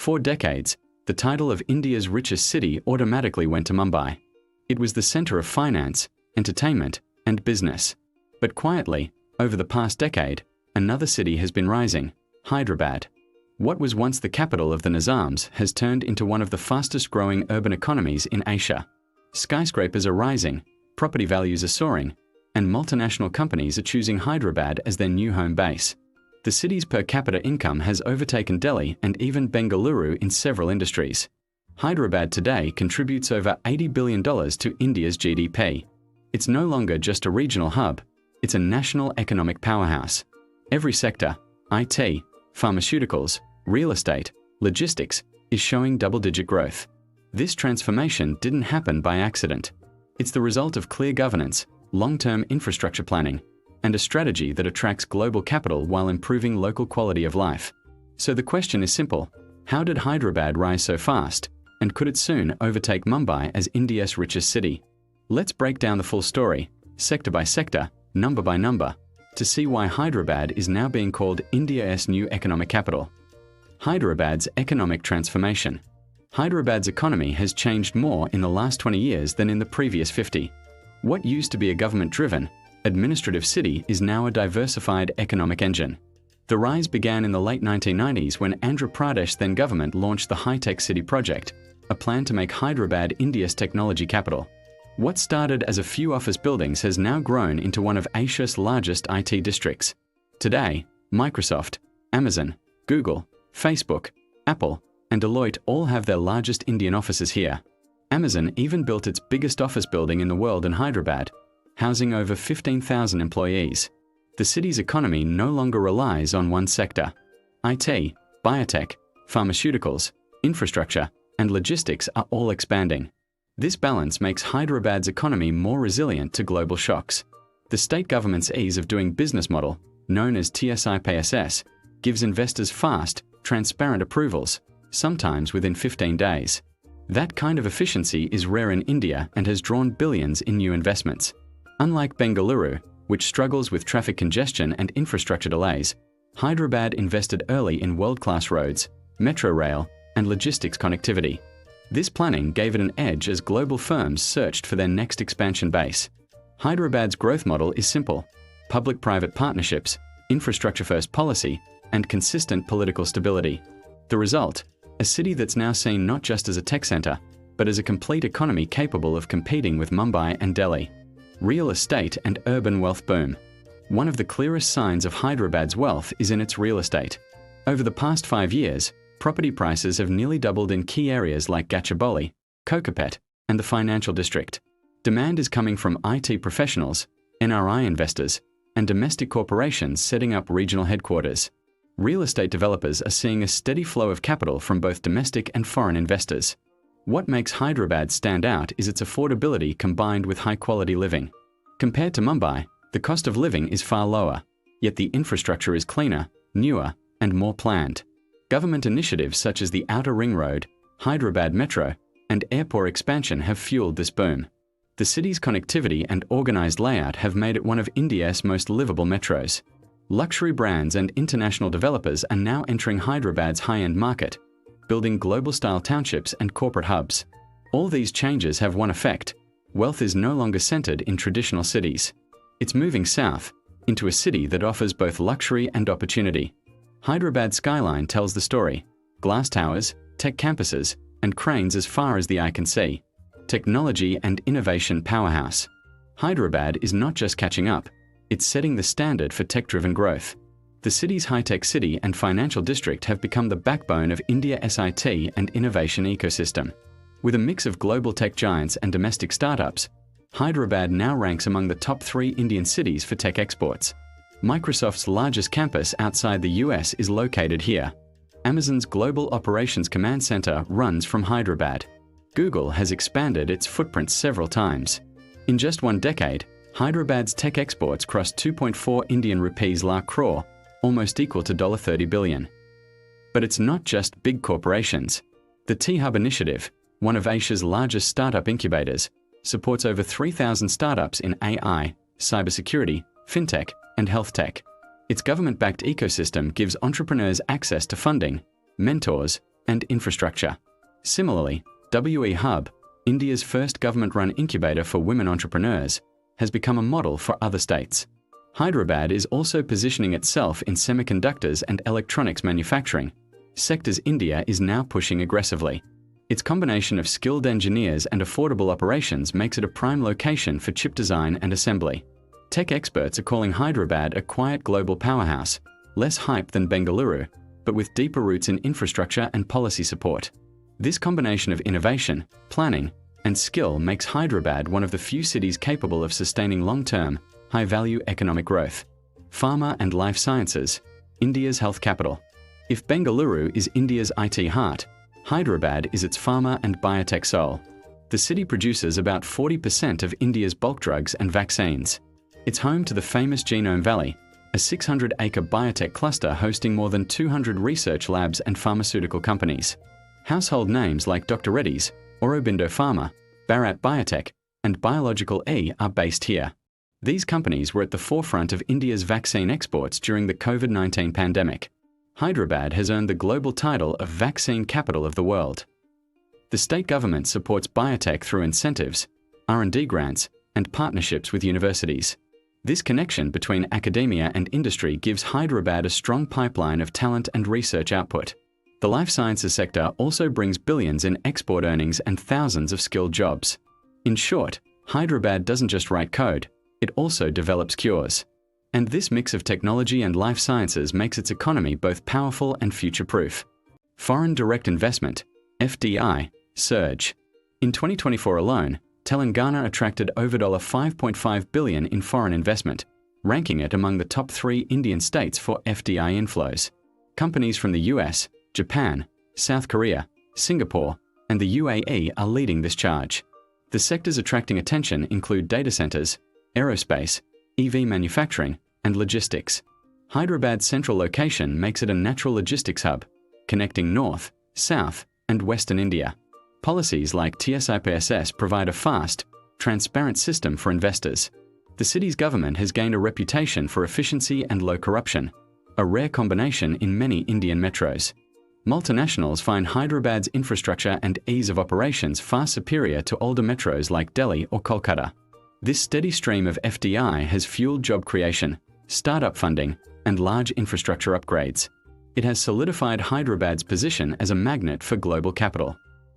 For decades, the title of India's richest city automatically went to Mumbai. It was the center of finance, entertainment, and business. But quietly, over the past decade, another city has been rising, Hyderabad. What was once the capital of the Nizams has turned into one of the fastest-growing urban economies in Asia. Skyscrapers are rising, property values are soaring, and multinational companies are choosing Hyderabad as their new home base. The city's per capita income has overtaken Delhi and even Bengaluru in several industries. Hyderabad today contributes over $80 billion to India's GDP. It's no longer just a regional hub, it's a national economic powerhouse. Every sector, IT, pharmaceuticals, real estate, logistics, is showing double-digit growth. This transformation didn't happen by accident. It's the result of clear governance, long-term infrastructure planning, and a strategy that attracts global capital while improving local quality of life. So the question is simple: how did Hyderabad rise so fast, and could it soon overtake Mumbai as India's richest city? Let's break down the full story, sector by sector, number by number, to see why Hyderabad is now being called India's new economic capital. Hyderabad's economic transformation. Hyderabad's economy has changed more in the last 20 years than in the previous 50. What used to be a government-driven, administrative city is now a diversified economic engine. The rise began in the late 1990s when Andhra Pradesh then government launched the High-Tech City project, a plan to make Hyderabad India's technology capital. What started as a few office buildings has now grown into one of Asia's largest IT districts. Today, Microsoft, Amazon, Google, Facebook, Apple, and Deloitte all have their largest Indian offices here. Amazon even built its biggest office building in the world in Hyderabad, housing over 15,000 employees. The city's economy no longer relies on one sector. IT, biotech, pharmaceuticals, infrastructure, and logistics are all expanding. This balance makes Hyderabad's economy more resilient to global shocks. The state government's ease of doing business model, known as TSI-PSS, gives investors fast, transparent approvals, sometimes within 15 days. That kind of efficiency is rare in India and has drawn billions in new investments. Unlike Bengaluru, which struggles with traffic congestion and infrastructure delays, Hyderabad invested early in world-class roads, metro rail, and logistics connectivity. This planning gave it an edge as global firms searched for their next expansion base. Hyderabad's growth model is simple: public-private partnerships, infrastructure-first policy, and consistent political stability. The result? A city that's now seen not just as a tech center, but as a complete economy capable of competing with Mumbai and Delhi. Real estate and urban wealth boom. One of the clearest signs of Hyderabad's wealth is in its real estate. Over the past 5 years, property prices have nearly doubled in key areas like Gachibowli, Kokapet, and the financial district. Demand is coming from IT professionals, NRI investors, and domestic corporations setting up regional headquarters. Real estate developers are seeing a steady flow of capital from both domestic and foreign investors. What makes Hyderabad stand out is its affordability combined with high-quality living. Compared to Mumbai, the cost of living is far lower, yet the infrastructure is cleaner, newer, and more planned. Government initiatives such as the Outer Ring Road, Hyderabad Metro, and airport expansion have fueled this boom. The city's connectivity and organized layout have made it one of India's most livable metros. Luxury brands and international developers are now entering Hyderabad's high-end market, building global-style townships and corporate hubs. All these changes have one effect: wealth is no longer centered in traditional cities. It's moving south, into a city that offers both luxury and opportunity. Hyderabad's skyline tells the story: glass towers, tech campuses, and cranes as far as the eye can see. Technology and innovation powerhouse. Hyderabad is not just catching up, it's setting the standard for tech-driven growth. The city's high-tech city and financial district have become the backbone of India's IT and innovation ecosystem. With a mix of global tech giants and domestic startups, Hyderabad now ranks among the top 3 Indian cities for tech exports. Microsoft's largest campus outside the US is located here. Amazon's Global Operations Command Center runs from Hyderabad. Google has expanded its footprint several times. In just 1 decade, Hyderabad's tech exports crossed 2.4 Indian rupees lakh crore, almost equal to $30 billion. But it's not just big corporations. The T-Hub initiative, one of Asia's largest startup incubators, supports over 3,000 startups in AI, cybersecurity, fintech, and health tech. Its government-backed ecosystem gives entrepreneurs access to funding, mentors, and infrastructure. Similarly, WE Hub, India's first government-run incubator for women entrepreneurs, has become a model for other states. Hyderabad is also positioning itself in semiconductors and electronics manufacturing, sectors India is now pushing aggressively. Its combination of skilled engineers and affordable operations makes it a prime location for chip design and assembly. Tech experts are calling Hyderabad a quiet global powerhouse, less hype than Bengaluru, but with deeper roots in infrastructure and policy support. This combination of innovation, planning, and skill makes Hyderabad one of the few cities capable of sustaining long-term, high-value economic growth. Pharma and life sciences, India's health capital. If Bengaluru is India's IT heart, Hyderabad is its pharma and biotech soul. The city produces about 40% of India's bulk drugs and vaccines. It's home to the famous Genome Valley, a 600-acre biotech cluster hosting more than 200 research labs and pharmaceutical companies. Household names like Dr. Reddy's, Aurobindo Pharma, Bharat Biotech, and Biological E are based here. These companies were at the forefront of India's vaccine exports during the COVID-19 pandemic. Hyderabad has earned the global title of Vaccine Capital of the World. The state government supports biotech through incentives, R&D grants, and partnerships with universities. This connection between academia and industry gives Hyderabad a strong pipeline of talent and research output. The life sciences sector also brings billions in export earnings and thousands of skilled jobs. In short, Hyderabad doesn't just write code, it also develops cures. And this mix of technology and life sciences makes its economy both powerful and future-proof. Foreign direct investment, FDI, surge. In 2024 alone, Telangana attracted over $5.5 billion in foreign investment, ranking it among the top 3 Indian states for FDI inflows. Companies from the US, Japan, South Korea, Singapore, and the UAE are leading this charge. The sectors attracting attention include data centers, aerospace, EV manufacturing, and logistics. Hyderabad's central location makes it a natural logistics hub, connecting North, South, and Western India. Policies like TSIPSS provide a fast, transparent system for investors. The city's government has gained a reputation for efficiency and low corruption, a rare combination in many Indian metros. Multinationals find Hyderabad's infrastructure and ease of operations far superior to older metros like Delhi or Kolkata. This steady stream of FDI has fueled job creation, startup funding, and large infrastructure upgrades. It has solidified Hyderabad's position as a magnet for global capital.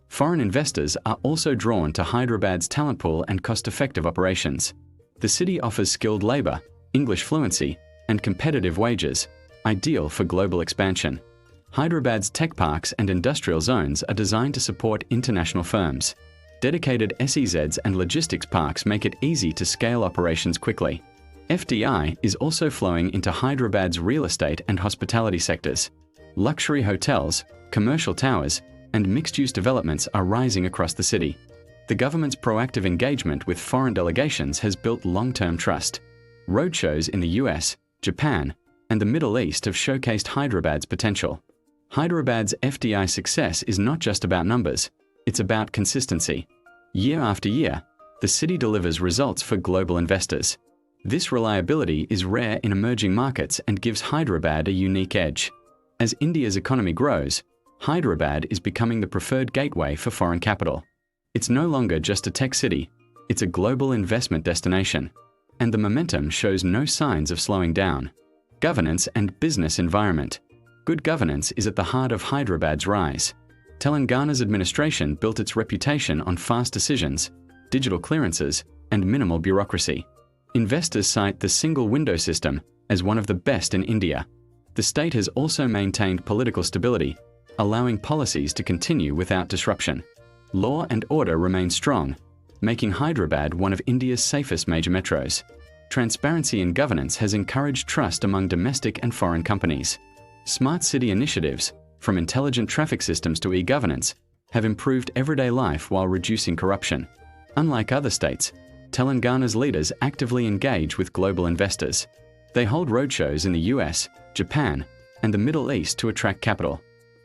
Foreign investors are also drawn to Hyderabad's talent pool and cost-effective operations. The city offers skilled labor, English fluency, and competitive wages, ideal for global expansion. Hyderabad's tech parks and industrial zones are designed to support international firms. Dedicated SEZs and logistics parks make it easy to scale operations quickly. FDI is also flowing into Hyderabad's real estate and hospitality sectors. Luxury hotels, commercial towers, and mixed-use developments are rising across the city. The government's proactive engagement with foreign delegations has built long-term trust. Roadshows in the US, Japan, and the Middle East have showcased Hyderabad's potential. Hyderabad's FDI success is not just about numbers, it's about consistency. Year after year, the city delivers results for global investors. This reliability is rare in emerging markets and gives Hyderabad a unique edge. As India's economy grows, Hyderabad is becoming the preferred gateway for foreign capital. It's no longer just a tech city, it's a global investment destination. And the momentum shows no signs of slowing down. Governance and business environment. Good governance is at the heart of Hyderabad's rise. Telangana's administration built its reputation on fast decisions, digital clearances, and minimal bureaucracy. Investors cite the single window system as one of the best in India. The state has also maintained political stability, allowing policies to continue without disruption. Law and order remain strong, making Hyderabad one of India's safest major metros. Transparency in governance has encouraged trust among domestic and foreign companies. Smart city initiatives, from intelligent traffic systems to e-governance, have improved everyday life while reducing corruption. Unlike other states, Telangana's leaders actively engage with global investors. They hold roadshows in the US, Japan, and the Middle East to attract capital.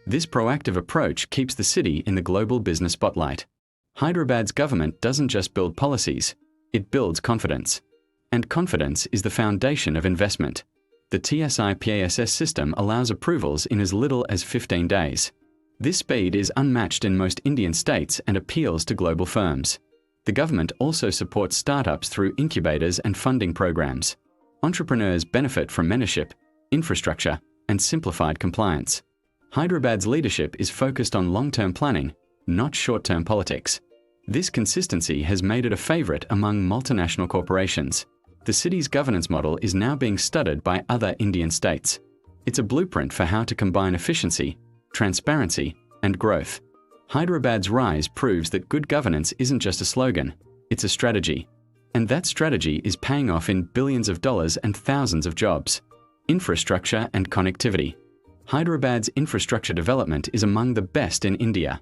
This proactive approach keeps the city in the global business spotlight. Hyderabad's government doesn't just build policies, it builds confidence. And confidence is the foundation of investment. The TSIPSS system allows approvals in as little as 15 days. This speed is unmatched in most Indian states and appeals to global firms. The government also supports startups through incubators and funding programs. Entrepreneurs benefit from mentorship, infrastructure, and simplified compliance. Hyderabad's leadership is focused on long-term planning, not short-term politics. This consistency has made it a favorite among multinational corporations. The city's governance model is now being studied by other Indian states. It's a blueprint for how to combine efficiency, transparency, and growth. Hyderabad's rise proves that good governance isn't just a slogan, it's a strategy. And that strategy is paying off in billions of dollars and thousands of jobs. Infrastructure and connectivity. Hyderabad's infrastructure development is among the best in India.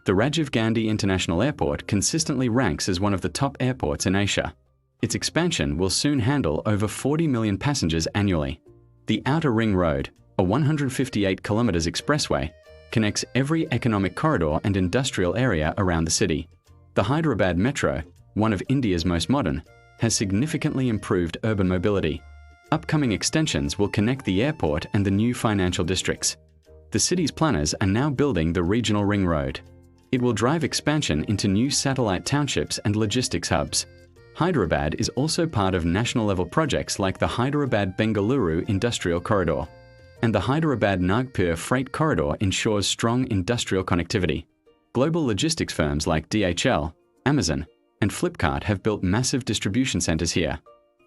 The Rajiv Gandhi International Airport consistently ranks as one of the top airports in Asia. Its expansion will soon handle over 40 million passengers annually. The Outer Ring Road, a 158 kilometers expressway, connects every economic corridor and industrial area around the city. The Hyderabad Metro, one of India's most modern, has significantly improved urban mobility. Upcoming extensions will connect the airport and the new financial districts. The city's planners are now building the Regional Ring Road. It will drive expansion into new satellite townships and logistics hubs. Hyderabad is also part of national-level projects like the Hyderabad-Bengaluru Industrial Corridor. And the Hyderabad-Nagpur Freight Corridor ensures strong industrial connectivity. Global logistics firms like DHL, Amazon, and Flipkart have built massive distribution centers here.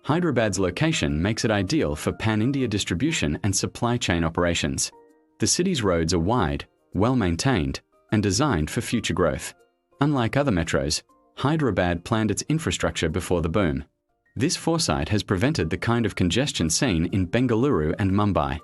Hyderabad's location makes it ideal for pan-India distribution and supply chain operations. The city's roads are wide, well-maintained, and designed for future growth. Unlike other metros, Hyderabad planned its infrastructure before the boom. This foresight has prevented the kind of congestion seen in Bengaluru and Mumbai.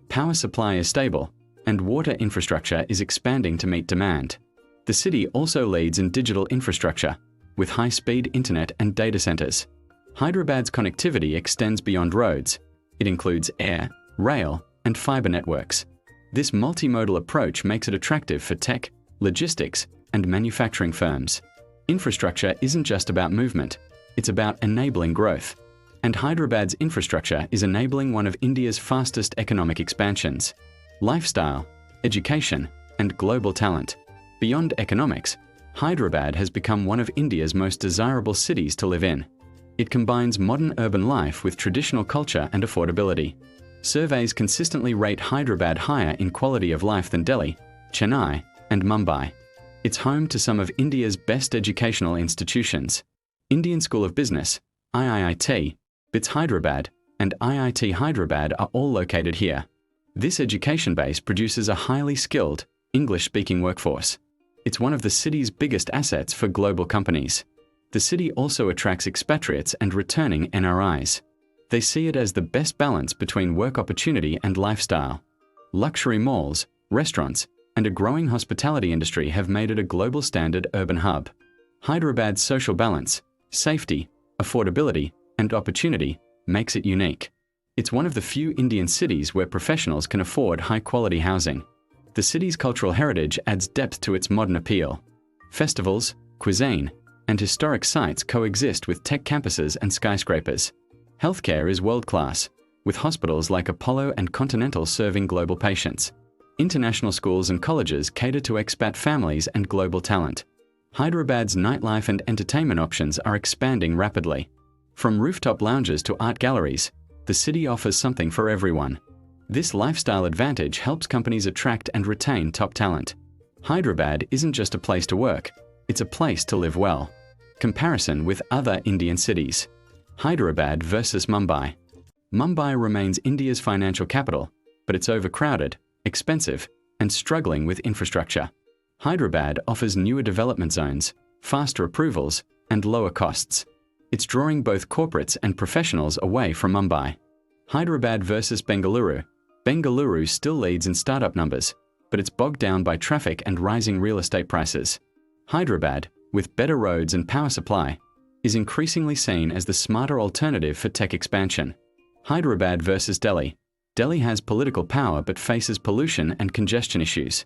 Power supply is stable, and water infrastructure is expanding to meet demand. The city also leads in digital infrastructure, with high-speed internet and data centers. Hyderabad's connectivity extends beyond roads. It includes air, rail, and fiber networks. This multimodal approach makes it attractive for tech, logistics, and manufacturing firms. Infrastructure isn't just about movement, it's about enabling growth. And Hyderabad's infrastructure is enabling one of India's fastest economic expansions. Lifestyle, education, and global talent. Beyond economics, Hyderabad has become one of India's most desirable cities to live in. It combines modern urban life with traditional culture and affordability. Surveys consistently rate Hyderabad higher in quality of life than Delhi, Chennai, and Mumbai. It's home to some of India's best educational institutions. Indian School of Business, IIT, BITS Hyderabad, and IIT Hyderabad are all located here. This education base produces a highly skilled, English-speaking workforce. It's one of the city's biggest assets for global companies. The city also attracts expatriates and returning NRIs. They see it as the best balance between work opportunity and lifestyle. Luxury malls, restaurants, and a growing hospitality industry have made it a global standard urban hub. Hyderabad's social balance, safety, affordability, and opportunity makes it unique. It's one of the few Indian cities where professionals can afford high-quality housing. The city's cultural heritage adds depth to its modern appeal. Festivals, cuisine, and historic sites coexist with tech campuses and skyscrapers. Healthcare is world-class, with hospitals like Apollo and Continental serving global patients. International schools and colleges cater to expat families and global talent. Hyderabad's nightlife and entertainment options are expanding rapidly. From rooftop lounges to art galleries, the city offers something for everyone. This lifestyle advantage helps companies attract and retain top talent. Hyderabad isn't just a place to work, it's a place to live well. Comparison with other Indian cities. Hyderabad versus Mumbai. Mumbai remains India's financial capital, but it's overcrowded, expensive, and struggling with infrastructure. Hyderabad offers newer development zones, faster approvals, and lower costs. It's drawing both corporates and professionals away from Mumbai. Hyderabad versus Bengaluru. Bengaluru still leads in startup numbers, but it's bogged down by traffic and rising real estate prices. Hyderabad, with better roads and power supply, is increasingly seen as the smarter alternative for tech expansion. Hyderabad versus Delhi. Delhi has political power but faces pollution and congestion issues.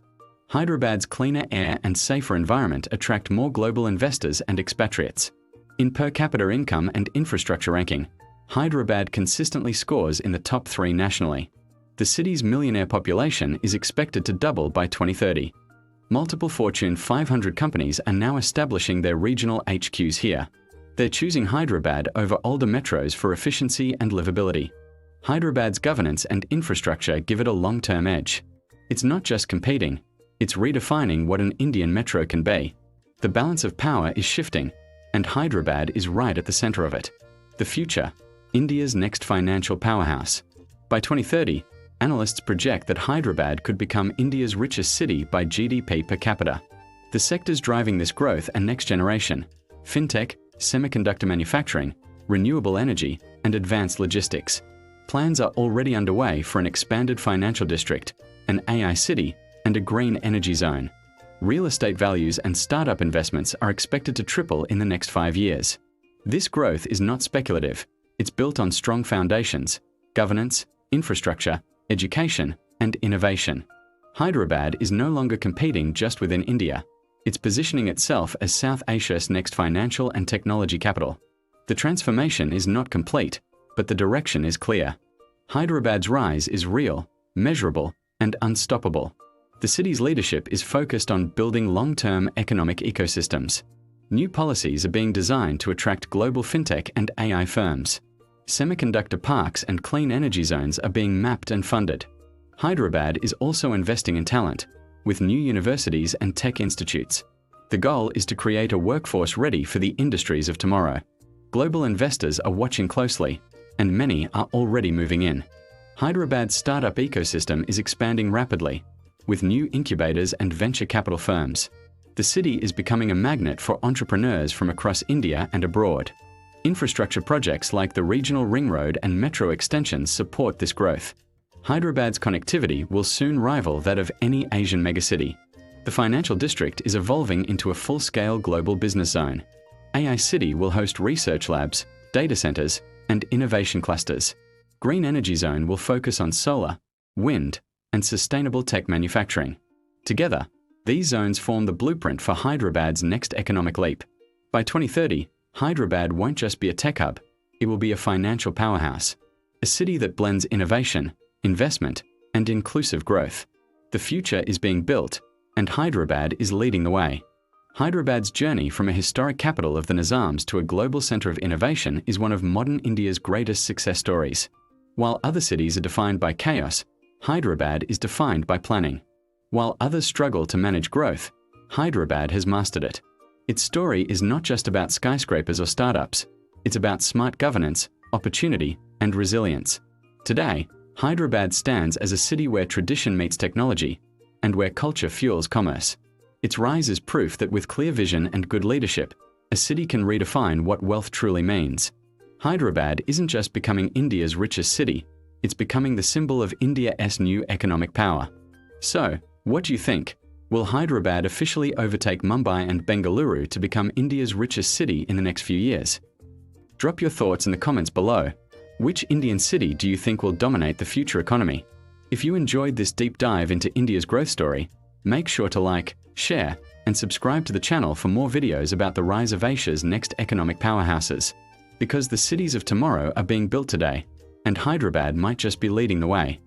Hyderabad's cleaner air and safer environment attract more global investors and expatriates. In per capita income and infrastructure ranking, Hyderabad consistently scores in the top 3 nationally. The city's millionaire population is expected to double by 2030. Multiple Fortune 500 companies are now establishing their regional HQs here. They're choosing Hyderabad over older metros for efficiency and livability. Hyderabad's governance and infrastructure give it a long-term edge. It's not just competing, it's redefining what an Indian metro can be. The balance of power is shifting, and Hyderabad is right at the center of it. The future, India's next financial powerhouse. By 2030, analysts project that Hyderabad could become India's richest city by GDP per capita. The sectors driving this growth are next generation: fintech, semiconductor manufacturing, renewable energy, and advanced logistics. Plans are already underway for an expanded financial district, an AI city, and a green energy zone. Real estate values and startup investments are expected to triple in the next 5 years. This growth is not speculative. It's built on strong foundations: governance, infrastructure, education, and innovation. Hyderabad is no longer competing just within India. It's positioning itself as South Asia's next financial and technology capital. The transformation is not complete, but the direction is clear. Hyderabad's rise is real, measurable, and unstoppable. The city's leadership is focused on building long-term economic ecosystems. New policies are being designed to attract global fintech and AI firms. Semiconductor parks and clean energy zones are being mapped and funded. Hyderabad is also investing in talent, with new universities and tech institutes. The goal is to create a workforce ready for the industries of tomorrow. Global investors are watching closely, and many are already moving in. Hyderabad's startup ecosystem is expanding rapidly, with new incubators and venture capital firms. The city is becoming a magnet for entrepreneurs from across India and abroad. Infrastructure projects like the regional ring road and metro extensions support this growth. Hyderabad's connectivity will soon rival that of any Asian megacity. The financial district is evolving into a full-scale global business zone. AI City will host research labs, data centers, and innovation clusters. Green Energy Zone will focus on solar, wind, and sustainable tech manufacturing. Together, these zones form the blueprint for Hyderabad's next economic leap. By 2030, Hyderabad won't just be a tech hub, it will be a financial powerhouse. A city that blends innovation, investment, and inclusive growth. The future is being built, and Hyderabad is leading the way. Hyderabad's journey from a historic capital of the Nizams to a global center of innovation is one of modern India's greatest success stories. While other cities are defined by chaos, Hyderabad is defined by planning. While others struggle to manage growth, Hyderabad has mastered it. Its story is not just about skyscrapers or startups. It's about smart governance, opportunity, and resilience. Today, Hyderabad stands as a city where tradition meets technology and where culture fuels commerce. Its rise is proof that with clear vision and good leadership, a city can redefine what wealth truly means. Hyderabad isn't just becoming India's richest city, it's becoming the symbol of India's new economic power. So, what do you think? Will Hyderabad officially overtake Mumbai and Bengaluru to become India's richest city in the next few years? Drop your thoughts in the comments below. Which Indian city do you think will dominate the future economy? If you enjoyed this deep dive into India's growth story, make sure to like, share, and subscribe to the channel for more videos about the rise of Asia's next economic powerhouses. Because the cities of tomorrow are being built today, and Hyderabad might just be leading the way.